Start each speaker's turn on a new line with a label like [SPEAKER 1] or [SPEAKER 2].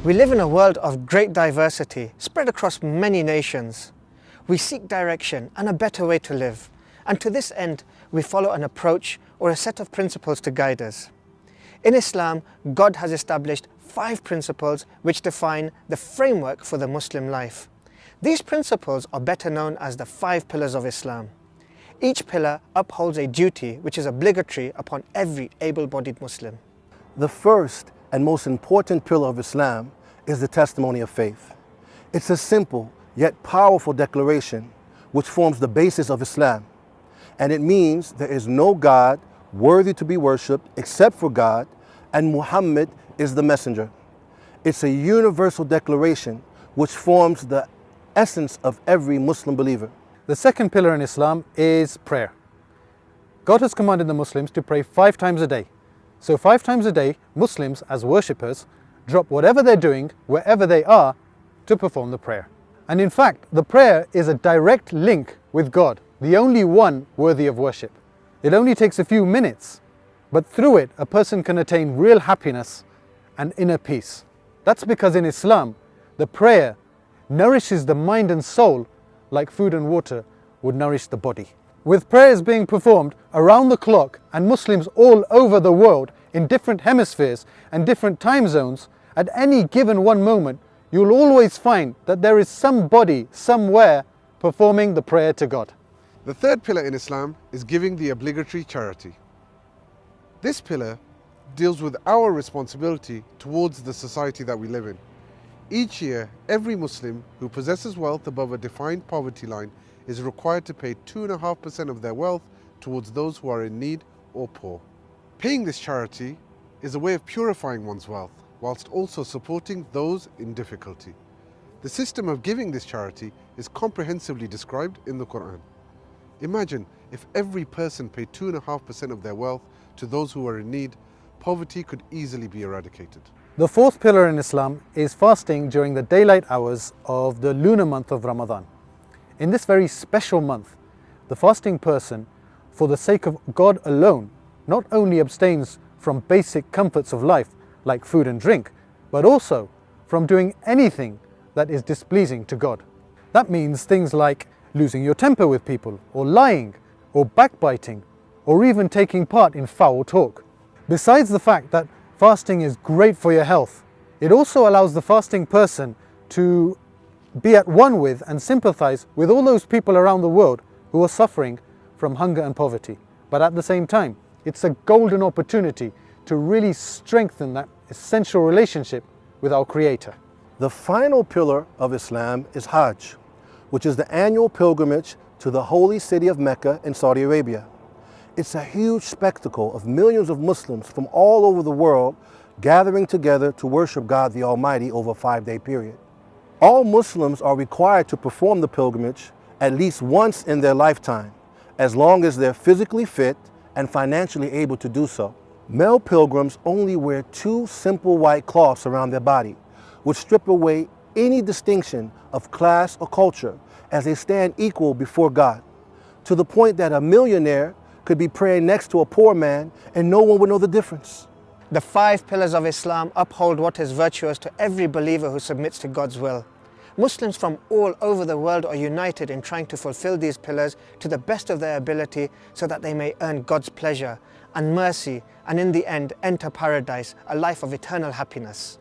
[SPEAKER 1] We live in a world of great diversity, spread across many nations. We seek direction and a better way to live, and to this end, we follow an approach or a set of principles to guide us. In Islam, God has established 5 principles which define the framework for the Muslim life. These principles are better known as the 5 pillars of Islam. Each pillar upholds a duty which is obligatory upon every able-bodied Muslim.
[SPEAKER 2] The first and most important pillar of Islam is the testimony of faith. It's a simple yet powerful declaration which forms the basis of Islam, and it means there is no God worthy to be worshipped except for God, and Muhammad is the messenger. It's a universal declaration which forms the essence of every Muslim believer.
[SPEAKER 3] The second pillar in Islam is prayer. God has commanded the Muslims to pray 5 times a day. So 5 times a day, Muslims as worshippers drop whatever they're doing, wherever they are, to perform the prayer. And in fact, the prayer is a direct link with God, the only one worthy of worship. It only takes a few minutes, but through it, a person can attain real happiness and inner peace. That's because in Islam, the prayer nourishes the mind and soul like food and water would nourish the body. With prayers being performed around the clock and Muslims all over the world in different hemispheres and different time zones, at any given one moment, you'll always find that there is somebody, somewhere, performing the prayer to God.
[SPEAKER 4] The third pillar in Islam is giving the obligatory charity. This pillar deals with our responsibility towards the society that we live in. Each year, every Muslim who possesses wealth above a defined poverty line is required to pay 2.5% of their wealth towards those who are in need or poor. Paying this charity is a way of purifying one's wealth, whilst also supporting those in difficulty. The system of giving this charity is comprehensively described in the Quran. Imagine if every person paid 2.5% of their wealth to those who are in need, poverty could easily be eradicated.
[SPEAKER 3] The fourth pillar in Islam is fasting during the daylight hours of the lunar month of Ramadan. In this very special month, the fasting person, for the sake of God alone, not only abstains from basic comforts of life like food and drink, but also from doing anything that is displeasing to God. That means things like losing your temper with people, or lying, or backbiting, or even taking part in foul talk. Besides the fact that fasting is great for your health, it also allows the fasting person to be at one with and sympathize with all those people around the world who are suffering from hunger and poverty. But at the same time, it's a golden opportunity to really strengthen that essential relationship with our Creator.
[SPEAKER 2] The final pillar of Islam is Hajj, which is the annual pilgrimage to the holy city of Mecca in Saudi Arabia. It's a huge spectacle of millions of Muslims from all over the world gathering together to worship God the Almighty over a 5-day period. All Muslims are required to perform the pilgrimage at least once in their lifetime, as long as they're physically fit and financially able to do so. Male pilgrims only wear 2 simple white cloths around their body, which strip away any distinction of class or culture, as they stand equal before God, to the point that a millionaire could be praying next to a poor man and no one would know the difference.
[SPEAKER 1] The 5 pillars of Islam uphold what is virtuous to every believer who submits to God's will. Muslims from all over the world are united in trying to fulfill these pillars to the best of their ability so that they may earn God's pleasure and mercy and in the end enter paradise, a life of eternal happiness.